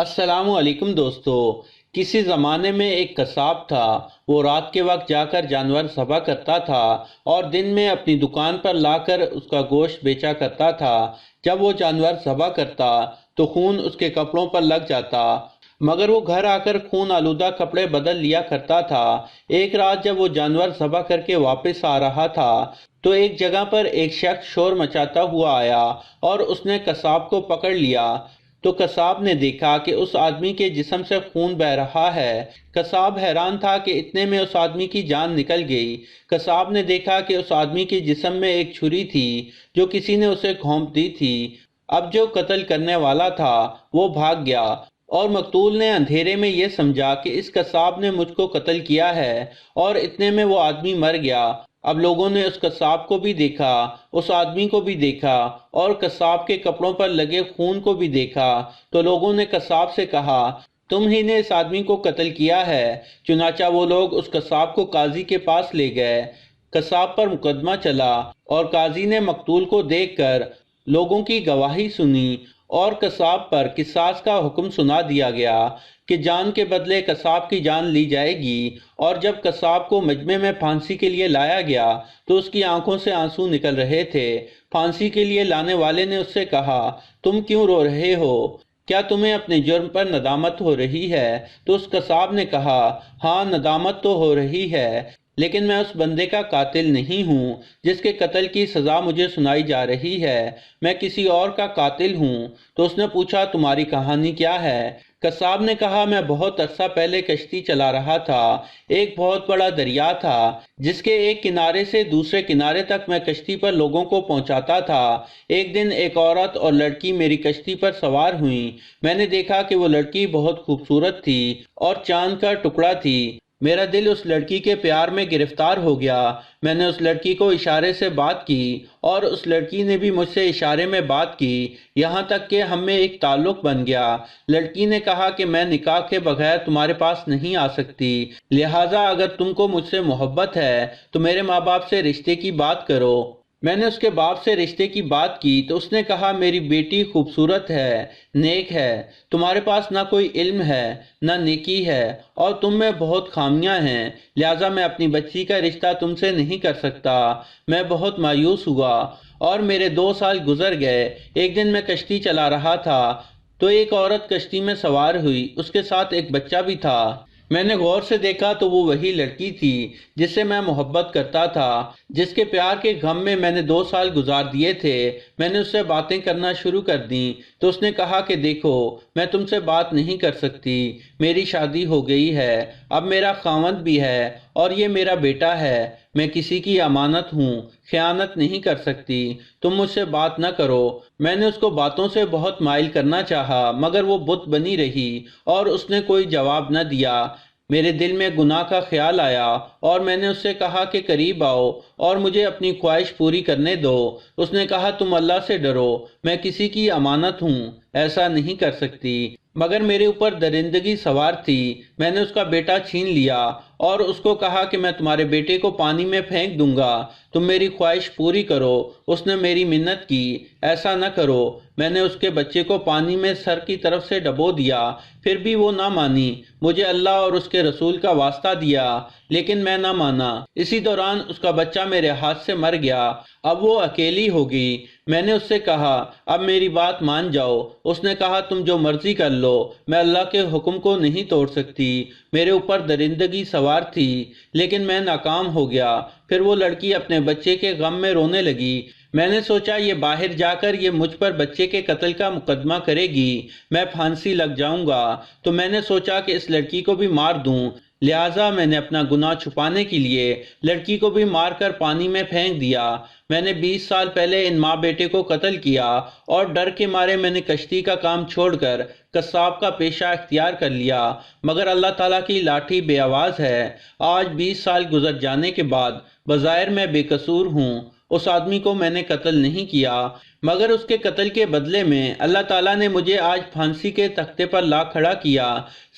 السلام علیکم دوستو۔ کسی زمانے میں ایک قصاب تھا۔ وہ رات کے وقت جا کر جانور ذبح کرتا تھا اور دن میں اپنی دکان پر لا کر اس کا گوشت بیچا کرتا تھا۔ جب وہ جانور ذبح کرتا تو خون اس کے کپڑوں پر لگ جاتا، مگر وہ گھر آ کر خون آلودہ کپڑے بدل لیا کرتا تھا۔ ایک رات جب وہ جانور ذبح کر کے واپس آ رہا تھا تو ایک جگہ پر ایک شخص شور مچاتا ہوا آیا اور اس نے قصاب کو پکڑ لیا۔ تو قصاب نے دیکھا کہ اس آدمی کے جسم سے خون بہہ رہا ہے۔ قصاب حیران تھا کہ اتنے میں اس آدمی کی جان نکل گئی۔ قصاب نے دیکھا کہ اس آدمی کے جسم میں ایک چھری تھی جو کسی نے اسے گھونپ دی تھی۔ اب جو قتل کرنے والا تھا وہ بھاگ گیا اور مقتول نے اندھیرے میں یہ سمجھا کہ اس قصاب نے مجھ کو قتل کیا ہے، اور اتنے میں وہ آدمی مر گیا۔ اب لوگوں نے اس قصاب کو بھی دیکھا، اس آدمی کو بھی دیکھا اور قصاب کے کپڑوں پر لگے خون کو بھی دیکھا۔ تو لوگوں نے قصاب سے کہا، تم ہی نے اس آدمی کو قتل کیا ہے۔ چنانچہ وہ لوگ اس قصاب کو قاضی کے پاس لے گئے۔ قصاب پر مقدمہ چلا اور قاضی نے مقتول کو دیکھ کر لوگوں کی گواہی سنی اور قصاب پر قصاص کا حکم سنا دیا گیا کہ جان کے بدلے قصاب کی جان لی جائے گی۔ اور جب قصاب کو مجمع میں پھانسی کے لیے لایا گیا تو اس کی آنکھوں سے آنسو نکل رہے تھے۔ پھانسی کے لیے لانے والے نے اس سے کہا، تم کیوں رو رہے ہو؟ کیا تمہیں اپنے جرم پر ندامت ہو رہی ہے؟ تو اس قصاب نے کہا، ہاں ندامت تو ہو رہی ہے، لیکن میں اس بندے کا قاتل نہیں ہوں جس کے قتل کی سزا مجھے سنائی جا رہی ہے، میں کسی اور کا قاتل ہوں۔ تو اس نے پوچھا، تمہاری کہانی کیا ہے؟ قصاب نے کہا، میں بہت عرصہ پہلے کشتی چلا رہا تھا۔ ایک بہت بڑا دریا تھا جس کے ایک کنارے سے دوسرے کنارے تک میں کشتی پر لوگوں کو پہنچاتا تھا۔ ایک دن ایک عورت اور لڑکی میری کشتی پر سوار ہوئیں۔ میں نے دیکھا کہ وہ لڑکی بہت خوبصورت تھی اور چاند کا ٹکڑا تھی۔ میرا دل اس لڑکی کے پیار میں گرفتار ہو گیا۔ میں نے اس لڑکی کو اشارے سے بات کی اور اس لڑکی نے بھی مجھ سے اشارے میں بات کی، یہاں تک کہ ہم میں ایک تعلق بن گیا۔ لڑکی نے کہا کہ میں نکاح کے بغیر تمہارے پاس نہیں آ سکتی، لہٰذا اگر تم کو مجھ سے محبت ہے تو میرے ماں باپ سے رشتے کی بات کرو۔ میں نے اس کے باپ سے رشتے کی بات کی تو اس نے کہا، میری بیٹی خوبصورت ہے، نیک ہے، تمہارے پاس نہ کوئی علم ہے نہ نیکی ہے اور تم میں بہت خامیاں ہیں، لہٰذا میں اپنی بچی کا رشتہ تم سے نہیں کر سکتا۔ میں بہت مایوس ہوا اور میرے 2 سال گزر گئے۔ ایک دن میں کشتی چلا رہا تھا تو ایک عورت کشتی میں سوار ہوئی، اس کے ساتھ ایک بچہ بھی تھا۔ میں نے غور سے دیکھا تو وہ وہی لڑکی تھی جس سے میں محبت کرتا تھا، جس کے پیار کے غم میں میں نے 2 سال گزار دیے تھے۔ میں نے اس سے باتیں کرنا شروع کر دیں تو اس نے کہا کہ دیکھو، میں تم سے بات نہیں کر سکتی، میری شادی ہو گئی ہے، اب میرا خاوند بھی ہے اور یہ میرا بیٹا ہے، میں کسی کی امانت ہوں، خیانت نہیں کر سکتی، تم مجھ سے بات نہ کرو۔ میں نے اس کو باتوں سے بہت مائل کرنا چاہا مگر وہ بت بنی رہی اور اس نے کوئی جواب نہ دیا۔ میرے دل میں گناہ کا خیال آیا اور میں نے اس سے کہا کہ قریب آؤ اور مجھے اپنی خواہش پوری کرنے دو۔ اس نے کہا، تم اللہ سے ڈرو، میں کسی کی امانت ہوں، ایسا نہیں کر سکتی، مگر میرے اوپر درندگی سوار تھی۔ میں نے اس کا بیٹا چھین لیا اور اس کو کہا کہ میں تمہارے بیٹے کو پانی میں پھینک دوں گا، تم میری خواہش پوری کرو۔ اس نے میری منت کی، ایسا نہ کرو۔ میں نے اس کے بچے کو پانی میں سر کی طرف سے ڈبو دیا، پھر بھی وہ نہ مانی۔ مجھے اللہ اور اس کے رسول کا واسطہ دیا لیکن میں نہ مانا۔ اسی دوران اس کا بچہ میرے ہاتھ سے مر گیا۔ اب وہ اکیلی ہو گئی۔ میں نے اس سے کہا، اب میری بات مان جاؤ۔ اس نے کہا، تم جو مرضی کر لو، میں اللہ کے حکم کو نہیں توڑ سکتی۔ میرے اوپر درندگی سوار تھی لیکن میں ناکام ہو گیا۔ پھر وہ لڑکی اپنے بچے کے غم میں رونے لگی۔ میں نے سوچا یہ باہر جا کر یہ مجھ پر بچے کے قتل کا مقدمہ کرے گی، میں پھانسی لگ جاؤں گا، تو میں نے سوچا کہ اس لڑکی کو بھی مار دوں، لہٰذا میں نے اپنا گناہ چھپانے کے لیے لڑکی کو بھی مار کر پانی میں پھینک دیا۔ میں نے 20 سال پہلے ان ماں بیٹے کو قتل کیا اور ڈر کے مارے میں نے کشتی کا کام چھوڑ کر قصاب کا پیشہ اختیار کر لیا، مگر اللہ تعالیٰ کی لاٹھی بے آواز ہے۔ آج 20 سال گزر جانے کے بعد بظاہر میں بے قصور ہوں، اس آدمی کو میں نے قتل نہیں کیا، مگر اس کے قتل کے بدلے میں اللہ تعالیٰ نے مجھے آج پھانسی کے تختے پر لا کھڑا کیا۔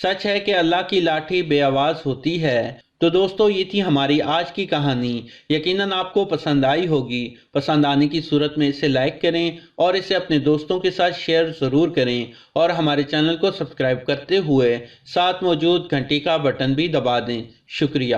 سچ ہے کہ اللہ کی لاٹھی بے آواز ہوتی ہے۔ تو دوستو یہ تھی ہماری آج کی کہانی۔ یقیناً آپ کو پسند آئی ہوگی۔ پسند آنے کی صورت میں اسے لائک کریں اور اسے اپنے دوستوں کے ساتھ شیئر ضرور کریں، اور ہمارے چینل کو سبسکرائب کرتے ہوئے ساتھ موجود گھنٹی کا بٹن بھی دبا دیں۔ شکریہ۔